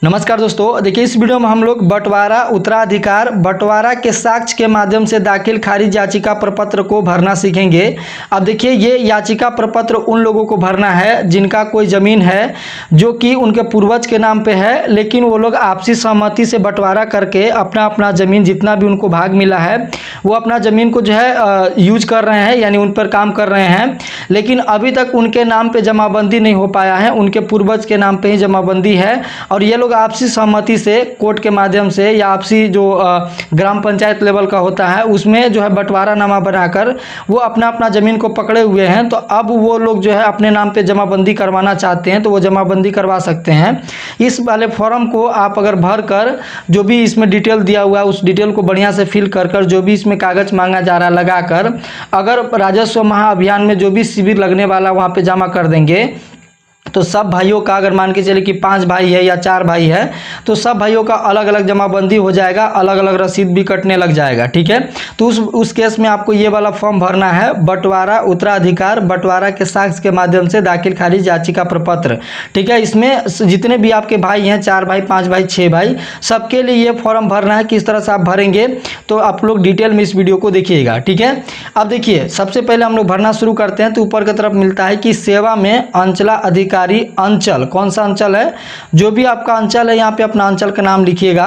नमस्कार दोस्तों, देखिए इस वीडियो में हम लोग बंटवारा उत्तराधिकार बंटवारा के साक्ष्य के माध्यम से दाखिल खारिज याचिका प्रपत्र को भरना सीखेंगे। अब देखिए ये याचिका प्रपत्र उन लोगों को भरना है जिनका कोई ज़मीन है जो कि उनके पूर्वज के नाम पे है, लेकिन वो लोग आपसी सहमति से बंटवारा करके अपना अपना ज़मीन जितना भी उनको भाग मिला है वो अपना ज़मीन को जो है यूज कर रहे हैं, यानी उन पर काम कर रहे हैं, लेकिन अभी तक उनके नाम पे जमाबंदी नहीं हो पाया है, उनके पूर्वज के नाम पे ही जमाबंदी है। और ये लोग आपसी सहमति से कोर्ट के माध्यम से या आपसी जो ग्राम पंचायत लेवल का होता है उसमें जो है बंटवारा नामा बनाकर वो अपना अपना ज़मीन को पकड़े हुए हैं। तो अब वो लोग जो है अपने नाम पे जमाबंदी करवाना चाहते हैं तो वो जमाबंदी करवा सकते हैं। इस वाले फॉर्म को आप अगर भर कर जो भी इसमें डिटेल दिया हुआ है उस डिटेल को बढ़िया से फिल कर जो भी इसमें कागज़ मांगा जा रहा है लगाकर अगर राजस्व महाअभियान में जो भी शिविर लगने वाला वहाँ पे जमा कर देंगे तो सब भाइयों का, अगर मान के चले कि 5 भाई है या 4 भाई है तो सब भाइयों का अलग अलग जमाबंदी हो जाएगा, अलग अलग रसीद भी कटने लग जाएगा। ठीक है, तो उस केस में आपको ये वाला फॉर्म भरना है, बंटवारा उत्तराधिकार बंटवारा के साक्ष्य के माध्यम से दाखिल खारिज याचिका प्रपत्र। ठीक है, इसमें जितने भी आपके भाई हैं 4 भाई 5 भाई 6 भाई सबके लिए ये फॉर्म भरना है। किस तरह से आप भरेंगे तो आप लोग डिटेल में इस वीडियो को देखिएगा। ठीक है, अब देखिए सबसे पहले हम लोग भरना शुरू करते हैं तो ऊपर की तरफ मिलता है कि सेवा में अंचला अधिकारी अंचल, कौन सा अंचल है, जो भी आपका अंचल है यहाँ पे अपना अंचल का नाम लिखिएगा।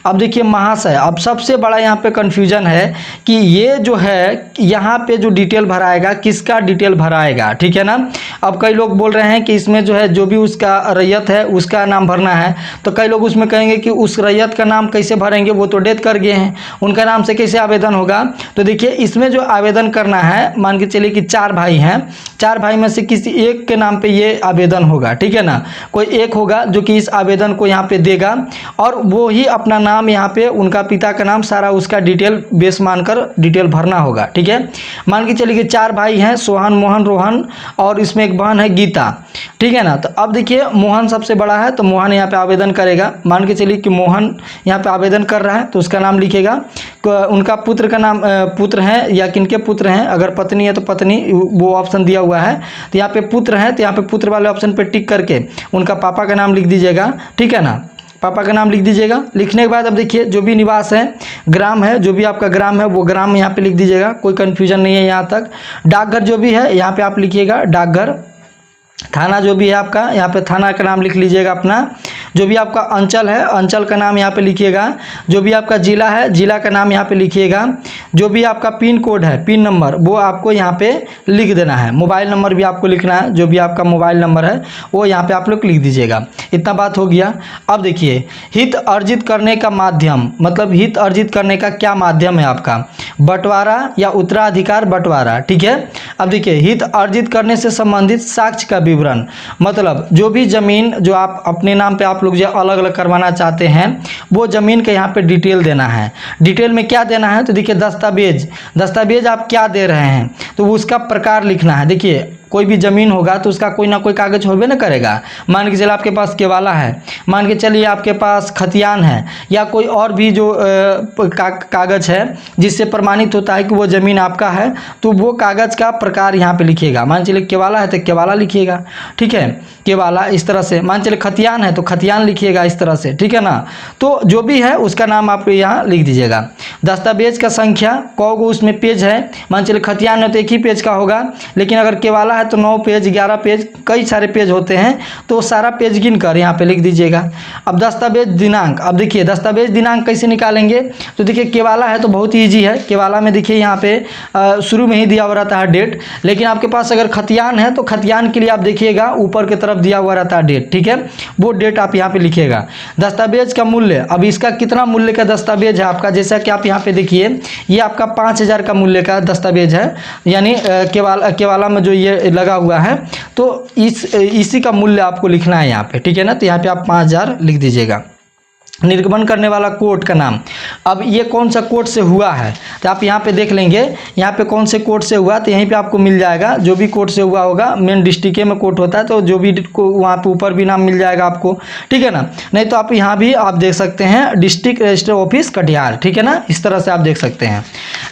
अब देखिए महाशय, अब सबसे बड़ा यहाँ पे कंफ्यूजन है कि ये जो है यहाँ पे जो डिटेल भराएगा किसका डिटेल भराएगा। ठीक है ना, अब कई लोग बोल रहे हैं कि इसमें जो है जो भी उसका रैयत है उसका नाम भरना है, तो कई लोग उसमें कहेंगे कि उस रैयत का नाम कैसे भरेंगे, वो तो डेथ कर गए हैं, उनका नाम से कैसे आवेदन होगा। तो देखिए इसमें जो आवेदन करना है, मान के चलिए कि 4 भाई हैं, 4 भाई में से किसी एक के नाम पे ये आवेदन होगा। ठीक है ना, कोई एक होगा जो कि इस आवेदन को यहाँ पे देगा और वो ही अपना नाम यहाँ पे उनका पिता का नाम सारा उसका डिटेल बेस मानकर डिटेल भरना होगा। ठीक है, मान के चलिए कि 4 भाई हैं, सोहन मोहन रोहन और इसमें एक बहन है गीता। ठीक है ना, तो अब देखिए मोहन सबसे बड़ा है तो मोहन यहाँ पे आवेदन करेगा। मान के चलिए कि मोहन यहाँ पे आवेदन कर रहा है तो उसका नाम लिखेगा, उनका पुत्र का नाम पुत्र है या किनके पुत्र हैं, अगर पत्नी है तो पत्नी, वो ऑप्शन दिया हुआ है तो यहाँ पे पुत्र है तो यहाँ पे पुत्र वाले ऑप्शन पे टिक करके उनका पापा का नाम लिख दीजिएगा। ठीक है ना, पापा का नाम लिख दीजिएगा। लिखने के बाद अब देखिए जो भी निवास है, ग्राम है, जो भी आपका ग्राम है वो ग्राम यहाँ पे लिख दीजिएगा, कोई कन्फ्यूजन नहीं है यहाँ तक। डाकघर जो भी है यहाँ पे आप लिखिएगा डाकघर। थाना जो भी है आपका यहाँ पे थाना का नाम लिख लीजिएगा अपना। जो भी आपका अंचल है अंचल का नाम यहाँ पे लिखिएगा। जो भी आपका जिला है जिला का नाम यहाँ पे लिखिएगा। जो भी आपका पिन कोड है पिन नंबर वो आपको यहाँ पे लिख देना है। मोबाइल नंबर भी आपको लिखना है, जो भी आपका मोबाइल नंबर है वो यहाँ पे आप लोग लिख दीजिएगा। इतना बात हो गया। अब देखिए हित अर्जित करने का माध्यम, मतलब हित अर्जित करने का क्या माध्यम है आपका, बंटवारा या उत्तराधिकार बंटवारा। ठीक है, अब देखिए हित अर्जित करने से संबंधित साक्ष्य का विवरण, मतलब जो भी जमीन जो आप अपने नाम पे आप लोग जो अलग अलग करवाना चाहते हैं वो जमीन के यहाँ पे डिटेल देना है। डिटेल में क्या देना है तो देखिए दस्तावेज आप क्या दे रहे हैं तो उसका प्रकार लिखना है। देखिए कोई भी ज़मीन होगा तो उसका कोई ना कोई कागज़ होबे ना करेगा। मान के चलिए आपके पास केवाला है, मान के चलिए आपके पास खतियान है या कोई और भी जो कागज़ है जिससे प्रमाणित होता है कि वो ज़मीन आपका है, तो वो कागज़ का प्रकार यहाँ पे लिखिएगा। मान चलिए केवाला है तो केवाला लिखिएगा। ठीक है, केवाला इस तरह से। मान चलिए खतियान है तो खतियान लिखिएगा इस तरह से। ठीक है ना, तो जो भी है उसका नाम आप यहाँ लिख दीजिएगा। दस्तावेज का संख्या कौगो उसमें पेज है, मान चलिए खतियान है तो एक ही पेज का होगा, लेकिन अगर केवाला है तो 9 पेज 11 पेज कई सारे पेज होते हैं, तो सारा पेज गिन कर यहाँ पे लिख दीजिएगा। अब दस्तावेज दिनांक, अब देखिए दस्तावेज दिनांक कैसे निकालेंगे तो देखिए केवाला है तो बहुत ईजी है। केवाला में देखिए यहाँ पे शुरू में ही दिया हुआ रहता है डेट, लेकिन आपके पास अगर खतियान है तो खतियान के लिए आप देखिएगा ऊपर की तरफ दिया हुआ रहता है डेट। ठीक है, वो डेट आप यहाँ पे लिखिएगा। दस्तावेज का मूल्य, अब इसका कितना मूल्य का दस्तावेज है आपका, जैसा कि आप यहाँ पे देखिए ये आपका 5000 का मूल्य का दस्तावेज है, यानी केवाला में जो ये लगा हुआ है तो इसी का मूल्य आपको लिखना है यहाँ पे। ठीक है ना, तो यहाँ पे आप 5000 लिख दीजिएगा। निर्गमन करने वाला कोर्ट का नाम, अब ये कौन सा कोर्ट से हुआ है तो आप यहाँ पे देख लेंगे, यहाँ पे कौन से कोर्ट से हुआ तो यहीं पे आपको मिल जाएगा। जो भी कोर्ट से हुआ होगा, मेन डिस्ट्रिक्ट में कोर्ट होता है तो जो भी वहाँ पे ऊपर भी नाम मिल जाएगा आपको। ठीक है ना, नहीं तो आप यहाँ भी आप देख सकते हैं डिस्ट्रिक्ट रजिस्टर ऑफिस कटिहार। ठीक है ना, इस तरह से आप देख सकते हैं।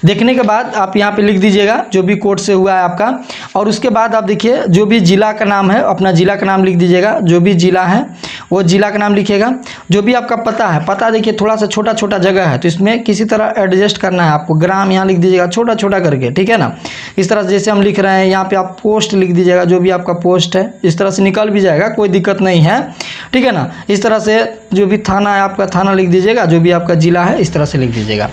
देखने के बाद आप यहाँ पे लिख दीजिएगा जो भी कोर्ट से हुआ है आपका, और उसके बाद आप देखिए जो भी जिला का नाम है अपना जिला का नाम लिख दीजिएगा। जो भी जिला है वो जिला का नाम लिखिएगा। जो भी आपका पता है, पता देखिए थोड़ा सा छोटा छोटा जगह है तो इसमें किसी तरह एडजस्ट करना है आपको। ग्राम यहाँ लिख दीजिएगा छोटा छोटा करके, ठीक है ना। इस तरह से जैसे हम लिख रहे हैं यहाँ पे आप पोस्ट लिख दीजिएगा, जो भी आपका पोस्ट है इस तरह से निकल भी जाएगा, कोई दिक्कत नहीं है, ठीक है ना। इस तरह से जो भी थाना है आपका थाना लिख दीजिएगा, जो भी आपका जिला है इस तरह से लिख दीजिएगा।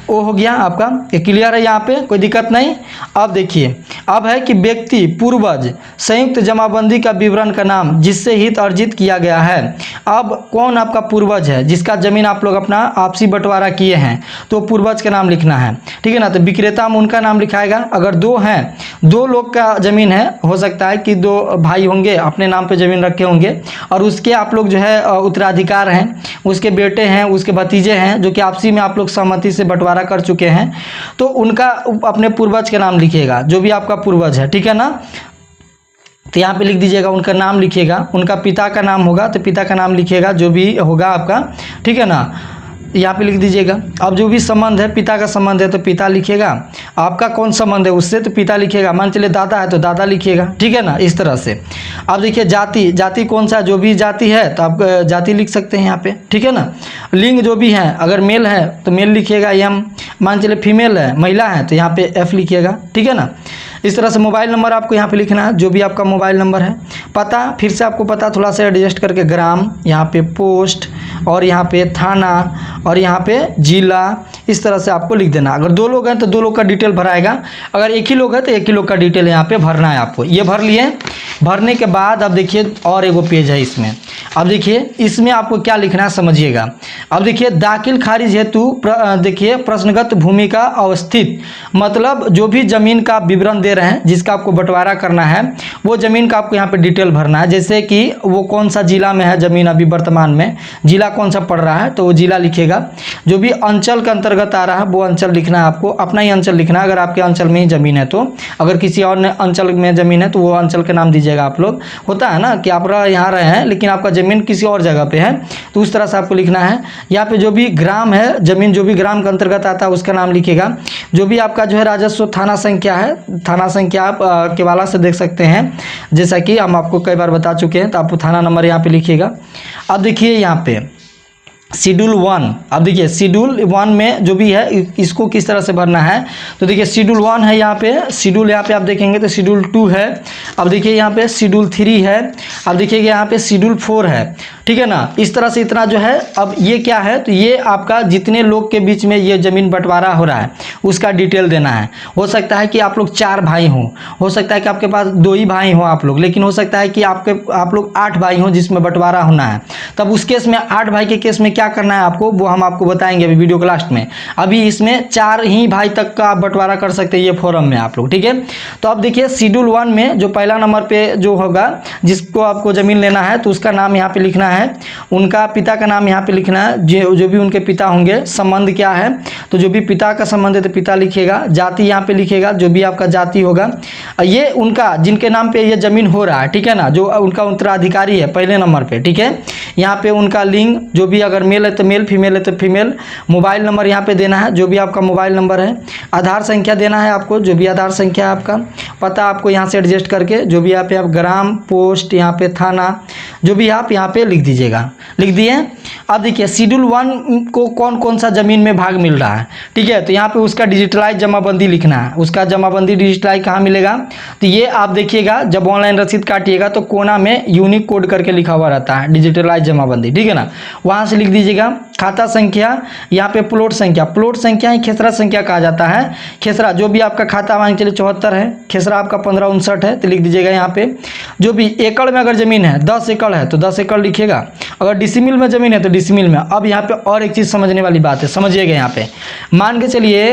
वो हो गया आपका, ये क्लियर है, यहाँ पे कोई दिक्कत नहीं। अब देखिए, अब है कि व्यक्ति पूर्वज संयुक्त जमाबंदी का विवरण का नाम जिससे हित अर्जित किया गया है। अब कौन आपका पूर्वज है जिसका जमीन आप लोग अपना आपसी बंटवारा किए हैं, तो पूर्वज का नाम लिखना है, ठीक है ना। तो विक्रेता में उनका नाम लिखाएगा। अगर दो हैं, दो लोग का जमीन है, हो सकता है कि दो भाई होंगे अपने नाम पे जमीन रखे होंगे और उसके आप लोग जो है उत्तराधिकार हैं, उसके बेटे हैं, उसके भतीजे हैं, जो कि आपसी में आप लोग सहमति से बंटवारा कर चुके हैं, तो उनका अपने पूर्वज के नाम लिखिएगा, जो भी आपका पूर्वज है, ठीक है ना। तो यहाँ पे लिख दीजिएगा, उनका नाम लिखिएगा। उनका पिता का नाम होगा तो पिता का नाम लिखिएगा, जो भी होगा आपका, ठीक है ना। यहाँ पे लिख दीजिएगा। अब जो भी संबंध है, पिता का संबंध है तो पिता लिखिएगा। आपका कौन संबंध है उससे, तो पिता लिखिएगा। मान चलिए दादा है तो दादा लिखिएगा, ठीक है ना, इस तरह से। अब देखिए जाति, जाति कौन सा, जो भी जाति है तो आप जाति लिख सकते हैं यहाँ पे, ठीक है ना। लिंग जो भी है, अगर मेल है तो मेल लिखिएगा एम, मान चलिए फीमेल है, महिला है तो यहाँ पे एफ लिखिएगा, ठीक है ना। इस तरह से मोबाइल नंबर आपको यहाँ पे लिखना है, जो भी आपका मोबाइल नंबर है। पता फिर से आपको पता थोड़ा सा एडजस्ट करके, ग्राम, यहाँ पे पोस्ट, और यहाँ पे थाना, और यहाँ पे जिला, इस तरह से आपको लिख देना। अगर दो लोग हैं तो दो लोग का डिटेल भराएगा, अगर एक ही लोग है तो एक ही लोग का डिटेल यहाँ पे भरना है आपको। ये भर लिए, भरने के बाद अब देखिए और एगो पेज है इसमें। अब देखिए इसमें आपको क्या लिखना है समझिएगा। अब देखिए दाखिल खारिज हेतु देखिए प्रश्नगत भूमि का अवस्थित, मतलब जो भी जमीन का विवरण दे रहे हैं, जिसका आपको बंटवारा करना है, वो जमीन का आपको यहाँ पे डिटेल भरना है। जैसे कि वो कौन सा जिला में है जमीन अभी वर्तमान में, जिला कौन सा पड़ रहा है तो वो जिला लिखेगा। जो भी अंचल के अंतर्गत आ रहा है वो अंचल लिखना है आपको, अपना ही अंचल लिखना है अगर आपके अंचल में ही जमीन है तो। अगर किसी और ने अंचल में जमीन है तो वो अंचल के नाम दीजिएगा आप लोग। होता है ना कि आप यहाँ रहे हैं लेकिन आपका जमीन किसी और जगह पे है, तो उस तरह से आपको लिखना है। यहाँ पे जो भी ग्राम है, जमीन जो भी ग्राम के अंतर्गत आता है उसका नाम लिखिएगा। जो भी आपका जो है राजस्व थाना संख्या है, थाना संख्या आप केवाला से देख सकते हैं, जैसा कि हम आपको कई बार बता चुके हैं, तो आपको थाना नंबर यहाँ पे लिखिएगा। अब देखिए यहाँ पे शेड्यूल 1, अब देखिए शेड्यूल 1 में जो भी है इसको किस तरह से भरना है, तो देखिए शेड्यूल 1 है यहाँ पे, शेड्यूल यहाँ पे आप देखेंगे तो शेड्यूल 2 है। अब देखिए यहाँ पे शेड्यूल 3 है, अब देखिएगा यहाँ पे शेड्यूल 4 है, ठीक है ना। इस तरह से इतना जो है, अब ये क्या है तो ये आपका जितने लोग के बीच में ये जमीन बंटवारा हो रहा है उसका डिटेल देना है। हो सकता है कि आप लोग 4 भाई हों, हो सकता है कि आपके पास 2 ही भाई हों आप लोग, लेकिन हो सकता है कि आप लोग 8 भाई हों जिसमें बंटवारा होना है। तब उस केस में 8 भाई के केस में क्या करना है आपको, वो हम आपको बताएंगे अभी वीडियो के लास्ट में। अभी इसमें 4 ही भाई तक का आप बंटवारा कर सकते हैं ये फॉर्म में आप लोग, ठीक है। तो अब देखिए शेड्यूल 1 में जो पहला नंबर पे जो होगा, जिसको आपको जमीन लेना है तो उसका नाम यहाँ पे लिखना है, उनका पिता का नाम यहाँ पे लिखना है, जो भी उनके पिता होंगे। संबंध क्या है, तो जो भी पिता का संबंध है तो पिता लिखिएगा। जाति यहाँ पे लिखिएगा, जो भी आपका जाति होगा। ये उनका जिनके नाम पे ये जमीन हो रहा है, ठीक है ना, जो उनका उत्तराधिकारी है पहले नंबर पे, ठीक है। यहाँ पे उनका लिंग, जो भी अगर मेल है तो मेल, फीमेल है तो फीमेल। मोबाइल नंबर यहाँ पे देना है, जो भी आपका मोबाइल नंबर है। आधार संख्या देना है आपको, जो भी आधार संख्या है आपका। पता आपको यहाँ से एडजस्ट करके, जो भी आप ग्राम, पोस्ट, यहाँ पे थाना, जो भी आप यहाँ पे लिख दीजिएगा। लिख दिए। अब देखिए शेड्यूल 1 को कौन कौन सा जमीन में भाग मिल रहा है, ठीक है। तो यहाँ पे उसका डिजिटलाइज जमाबंदी लिखना है। उसका जमाबंदी डिजिटलाइज कहाँ मिलेगा, तो ये आप देखिएगा जब ऑनलाइन रसीद काटिएगा तो कोना में यूनिक कोड करके लिखा हुआ रहता है, डिजिटलाइज जमाबंदी, ठीक है ना। वहाँ से लिख दीजिएगा। खाता संख्या, यहाँ पे प्लॉट संख्या, प्लॉट संख्या ही खेसरा संख्या कहा जाता है। खेसरा जो भी आपका खाता मान के चलिए 74 है, खेसरा आपका 1559 है, तो लिख दीजिएगा यहाँ पे। जो भी एकड़ में अगर जमीन है, 10 एकड़ है तो 10 एकड़ लिखिएगा। अगर डिसिमिल में जमीन है तो डिसिमिल में। अब यहाँ पे और एक चीज़ समझने वाली बात है, समझिएगा। यहाँ पे मान के चलिए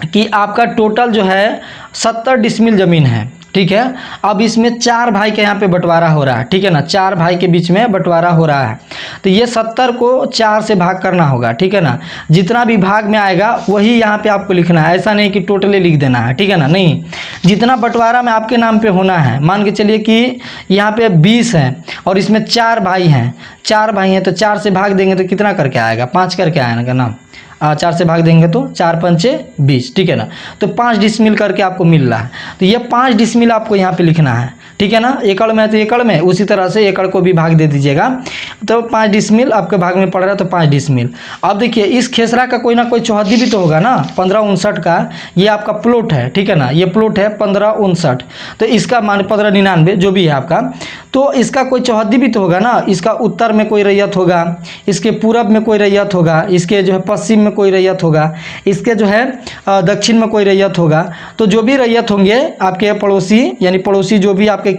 कि आपका टोटल जो है 70 डिसिमिल जमीन है, ठीक है। अब इसमें 4 भाई के यहाँ पे बंटवारा हो रहा है, ठीक है ना, 4 भाई के बीच में बंटवारा हो रहा है। तो ये 70 को 4 से भाग करना होगा, ठीक है ना। जितना भी भाग में आएगा वही यहाँ पे आपको लिखना है, ऐसा नहीं कि टोटली लिख देना है, ठीक है ना। नहीं, जितना बंटवारा में आपके नाम पे होना है, मान के चलिए कि यहाँ पे 20 है और इसमें 4 भाई हैं, 4 भाई हैं तो 4 से भाग देंगे तो कितना करके आएगा, 5 करके आएगा ना। 4 से भाग देंगे तो 4 पंचे 20, ठीक है ना। तो 5 डिसमिल करके आपको मिल रहा है, तो ये 5 डिसमिल आपको यहाँ पे लिखना है, ठीक है ना, एकड़ में है तो एकड़ में, उसी तरह से एकड़ को भी भाग दे दीजिएगा। तो 5 डिसमिल आपके भाग में पड़ रहा है तो 5 डिसमिल। अब देखिए इस खेसरा का कोई ना कोई चौहद्दी भी तो होगा ना, 1559 का ये आपका प्लॉट है, ठीक है ना, ये प्लॉट है 1559, तो इसका मान 1599 जो भी है आपका, तो इसका कोई चौहद्दी भी तो होगा ना। इसका उत्तर में कोई रैयत होगा, इसके पूरब में कोई रैयत होगा, इसके जो है पश्चिम में कोई रैयत होगा, इसके जो है दक्षिण में कोई रैयत होगा। तो जो भी रैयत होंगे आपके पड़ोसी, यानी पड़ोसी जो भी आपके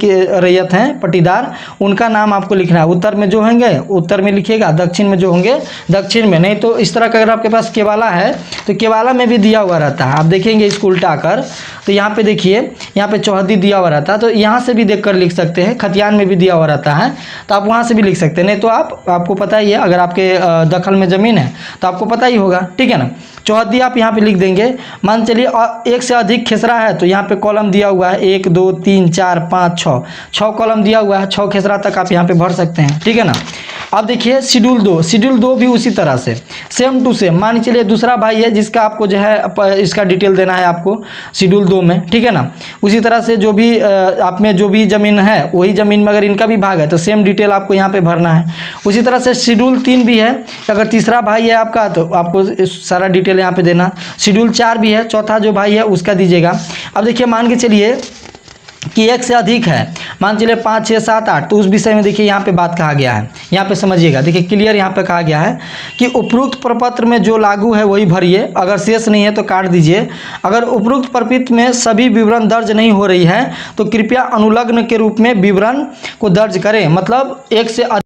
रैयत हैं पट्टीदार, उनका नाम आपको लिखना है। उत्तर में जो होंगे उत्तर में लिखिएगा, दक्षिण में जो होंगे दक्षिण में। नहीं तो इस तरह का अगर आपके पास केवाला है तो केवाला में भी दिया हुआ रहता है, आप देखेंगे इसको उल्टा कर, तो यहाँ पे देखिए यहाँ पे चौहद्दी दिया हुआ रहता है, तो यहाँ से भी देखकर लिख सकते हैं। खतियान में भी दिया हुआ रहता है तो आप वहाँ से भी लिख सकते हैं। नहीं तो आपको पता ही है, अगर आपके दखल में ज़मीन है तो आपको पता ही होगा, ठीक है ना। चौहद्दी आप यहाँ पे लिख देंगे। मान चलिए एक से अधिक खेसरा है तो यहाँ पे कॉलम दिया हुआ है 1 2 3 4 5 6 कॉलम दिया हुआ है, 6 खेसरा तक आप यहाँ पे भर सकते हैं, ठीक है ना। अब देखिए शेड्यूल 2 भी उसी तरह से सेम टू सेम। मान चलिए दूसरा भाई है जिसका आपको जो है इसका डिटेल देना है आपको शेड्यूल 2 में, ठीक है ना। उसी तरह से जो भी आप में जो भी ज़मीन है वही ज़मीन में अगर इनका भी भाग है तो सेम डिटेल आपको यहाँ पे भरना है। उसी तरह से शेड्यूल 3 भी है, अगर तीसरा भाई है आपका तो आपको सारा डिटेल यहाँ पे देना। शेड्यूल 4 भी है, चौथा जो भाई है उसका दीजिएगा। अब देखिए मान के चलिए कि एक से अधिक है, मान चलिए 5 6 7 8, तो उस विषय में देखिए यहाँ पे बात कहा गया है। यहाँ पे समझिएगा, देखिए क्लियर यहाँ पे कहा गया है कि उपरोक्त प्रपत्र में जो लागू है वही भरिए, अगर शेष नहीं है तो काट दीजिए। अगर उपरोक्त प्रपत्र में सभी विवरण दर्ज नहीं हो रही है तो कृपया अनुलग्न के रूप में विवरण को दर्ज करें, मतलब एक से अधिक।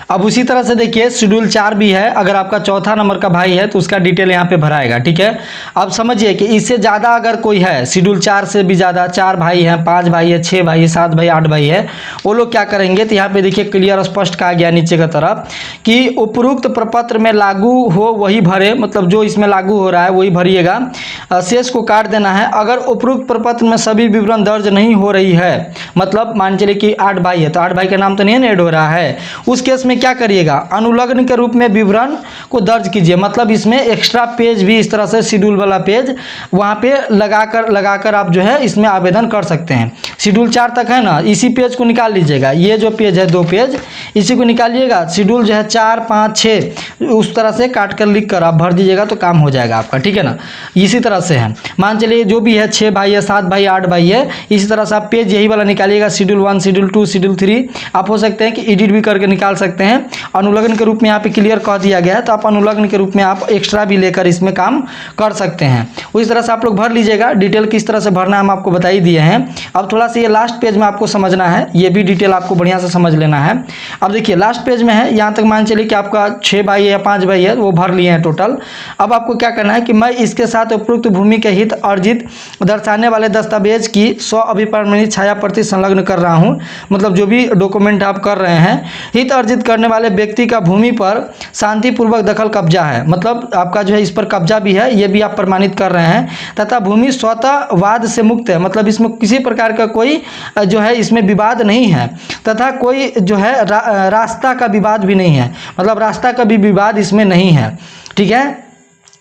अब उसी तरह से देखिए शेड्यूल 4 भी है, अगर आपका चौथा नंबर का भाई है तो उसका डिटेल यहाँ पे भराएगा, ठीक है। अब समझिए कि इससे ज़्यादा अगर कोई है, शेड्यूल 4 से भी ज़्यादा, 4 भाई हैं, 5 भाई है, 6 भाई है, 7 भाई 8 भाई है, वो लोग क्या करेंगे तो यहाँ पे देखिए क्लियर स्पष्ट कहा गया नीचे की तरफ कि उपरोक्त प्रपत्र में लागू हो वही भरे, मतलब जो इसमें लागू हो रहा है वही भरिएगा, शेष को काट देना है। अगर उपरोक्त प्रपत्र में सभी विवरण दर्ज नहीं हो रही है, मतलब मान चलिए कि 8 भाई है तो 8 भाई का नाम तो नहीं ऐड हो रहा है, उस केस में क्या करिएगा, अनुलग्न के रूप में विवरण को दर्ज कीजिए, मतलब इसमें एक्स्ट्रा पेज भी इस तरह से शेड्यूल वाला पेज वहां पे लगाकर आप जो है इसमें आवेदन कर सकते हैं। शेड्यूल 4 तक है ना, इसी पेज को निकाल लीजिएगा, ये जो पेज है 2 पेज इसी को निकालिएगा। शेड्यूल जो है 4 5 6 उस तरह से काट कर लिख कर आप भर दीजिएगा तो काम हो जाएगा आपका, ठीक है ना। इसी तरह से है, मान चलिए जो भी है 6 भाई है, 7 भाई 8 भाई है, इसी तरह से आप पेज यही वाला निकालिएगा। शेड्यूल 1 शेड्यूल 2 शेड्यूल 3 आप हो सकते हैं कि एडिट भी करके निकाल सकते हैं। अनुलग्न के रूप में यहाँ पे क्लियर कह दिया गया है तो आप अनुलग्न के रूप में आप एक्स्ट्रा भी लेकर इसमें काम कर सकते हैं। उस तरह से आप लोग भर लीजिएगा। डिटेल किस तरह से भरना हम आपको बता ही दिए हैं। अब थोड़ा सा ये लास्ट पेज में आपको समझना है, ये भी डिटेल आपको बढ़िया से समझ लेना है। अब देखिए लास्ट पेज में है, यहाँ तक मान चलिए कि आपका 6 भाई है या 5 भाई है, वो भर लिए हैं टोटल। अब आपको क्या करना है कि मैं इसके साथ उपरोक्त भूमि के हित अर्जित दर्शाने वाले दस्तावेज की 100 अभिप्रमाणित छाया प्रति संलग्न कर रहा हूँ, मतलब जो भी डॉक्यूमेंट आप कर रहे हैं, हित अर्जित करने वाले व्यक्ति का भूमि पर शांतिपूर्वक दखल कब्जा है, मतलब आपका जो है इस पर कब्जा भी है, ये भी आप प्रमाणित कर रहे हैं, तथा भूमि स्वतः वाद से मुक्त है, मतलब इसमें किसी प्रकार का कोई जो है इसमें विवाद नहीं है, तथा कोई जो है रास्ता का विवाद भी नहीं है, मतलब रास्ता का भी विवाद इसमें नहीं है, ठीक है।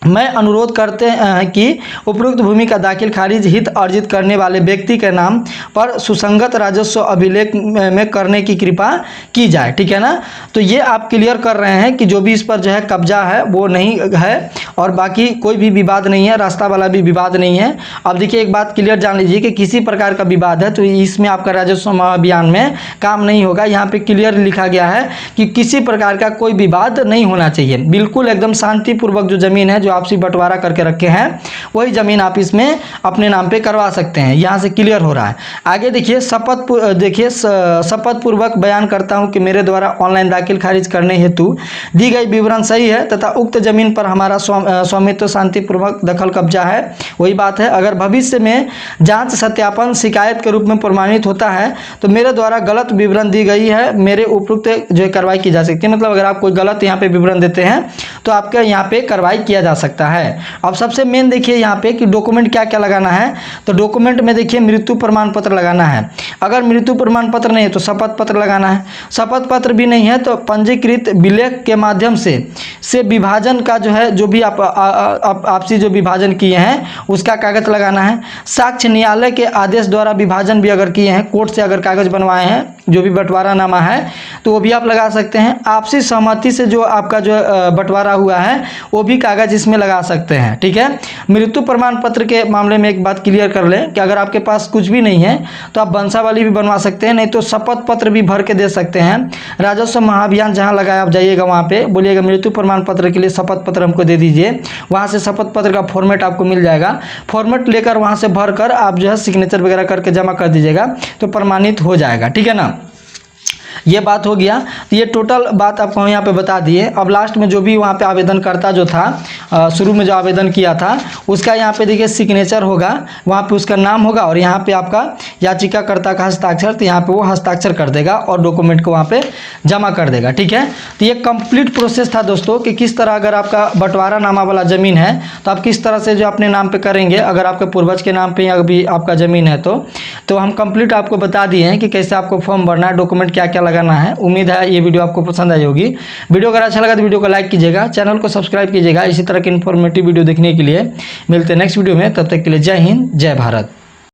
मैं अनुरोध करते हैं कि उपरोक्त भूमि का दाखिल खारिज हित अर्जित करने वाले व्यक्ति के नाम पर सुसंगत राजस्व अभिलेख में करने की कृपा की जाए, ठीक है ना। तो ये आप क्लियर कर रहे हैं कि जो भी इस पर जो है कब्जा है वो नहीं है और बाकी कोई भी विवाद नहीं है, रास्ता वाला भी विवाद नहीं है। अब देखिए एक बात क्लियर जान लीजिए कि किसी प्रकार का विवाद है तो इसमें आपका राजस्व अभियान में काम नहीं होगा। यहाँ पे क्लियर लिखा गया है कि किसी प्रकार का कोई विवाद नहीं होना चाहिए, बिल्कुल एकदम शांतिपूर्वक जो जमीन है जो आपसी बंटवारा करके रखे हैं वही जमीन आप इसमें अपने नाम पे करवा सकते हैं। यहाँ से क्लियर हो रहा है। आगे देखिए शपथ पूर्वक बयान करता हूं कि मेरे द्वारा ऑनलाइन दाखिल खारिज करने हेतु दी गई विवरण सही है तथा उक्त जमीन पर हमारा स्वामित्व शांतिपूर्वक दखल कब्जा है। वही बात है, अगर भविष्य में जांच सत्यापन शिकायत के रूप में प्रमाणित होता है तो मेरे द्वारा गलत विवरण दी गई है, मेरे उपयुक्त जो कार्रवाई की जा सकती है। मतलब अगर आप कोई गलत यहाँ पे विवरण देते हैं तो आपके यहाँ पे कार्रवाई किया जा सकता है। अब सबसे मेन देखिए यहाँ पे कि डॉक्यूमेंट क्या क्या लगाना है। तो डॉक्यूमेंट में देखिए मृत्यु प्रमाण पत्र लगाना है। अगर मृत्यु प्रमाण पत्र नहीं है तो शपथ पत्र लगाना है। शपथ पत्र भी नहीं है तो पंजीकृत विलेख के माध्यम से विभाजन का जो है, जो भी आप आपसी जो विभाजन किए हैं उसका कागज लगाना है। साक्ष्य न्यायालय के आदेश द्वारा विभाजन भी अगर किए हैं, कोर्ट से अगर कागज बनवाए हैं, जो भी बंटवारा नामा है तो वो भी आप लगा सकते हैं। आपसी सहमति से जो आपका जो बंटवारा हुआ है वो भी कागज इसमें लगा सकते हैं, ठीक है। मृत्यु प्रमाण पत्र के मामले में एक बात क्लियर कर लें कि अगर आपके पास कुछ भी नहीं है तो आप वंशावली भी बनवा सकते हैं, नहीं तो शपथ पत्र भी भर के दे सकते हैं। राजस्व महाअभियान जहाँ लगाया आप जाइएगा वहाँ पे बोलिएगा मृत्यु प्रमाण पत्र के लिए शपथ पत्र हमको दे दीजिए, वहाँ से शपथ पत्र का फॉर्मेट आपको मिल जाएगा। फॉर्मेट लेकर वहाँ से भर कर आप जो है सिग्नेचर वगैरह करके जमा कर दीजिएगा तो प्रमाणित हो जाएगा, ठीक है ना। ये बात हो गया। तो ये टोटल बात आपको हम यहाँ पे बता दिए। अब लास्ट में जो भी वहाँ पे आवेदनकर्ता जो था शुरू में जो आवेदन किया था उसका यहाँ पे देखिए सिग्नेचर होगा, वहाँ पे उसका नाम होगा और यहाँ पे आपका याचिकाकर्ता का हस्ताक्षर, तो यहाँ पे वो हस्ताक्षर कर देगा और डॉक्यूमेंट को वहाँ पे जमा कर देगा, ठीक है। तो ये कंप्लीट प्रोसेस था दोस्तों कि किस तरह अगर आपका बंटवारा नामा वाला ज़मीन है तो आप किस तरह से जो अपने नाम पे करेंगे, अगर आपके पूर्वज के नाम पे अभी आपका ज़मीन है तो हम कंप्लीट आपको बता दिए हैं कि कैसे आपको फॉर्म भरना है, डॉक्यूमेंट क्या क्या लगाना है। उम्मीद है ये वीडियो आपको पसंद आई होगी। वीडियो अगर अच्छा लगा तो वीडियो को लाइक कीजिएगा, चैनल को सब्सक्राइब कीजिएगा। इसी तरह की इन्फॉर्मेटिव वीडियो देखने के लिए मिलते हैं नेक्स्ट वीडियो में। तब तक के लिए जय हिंद, जय भारत।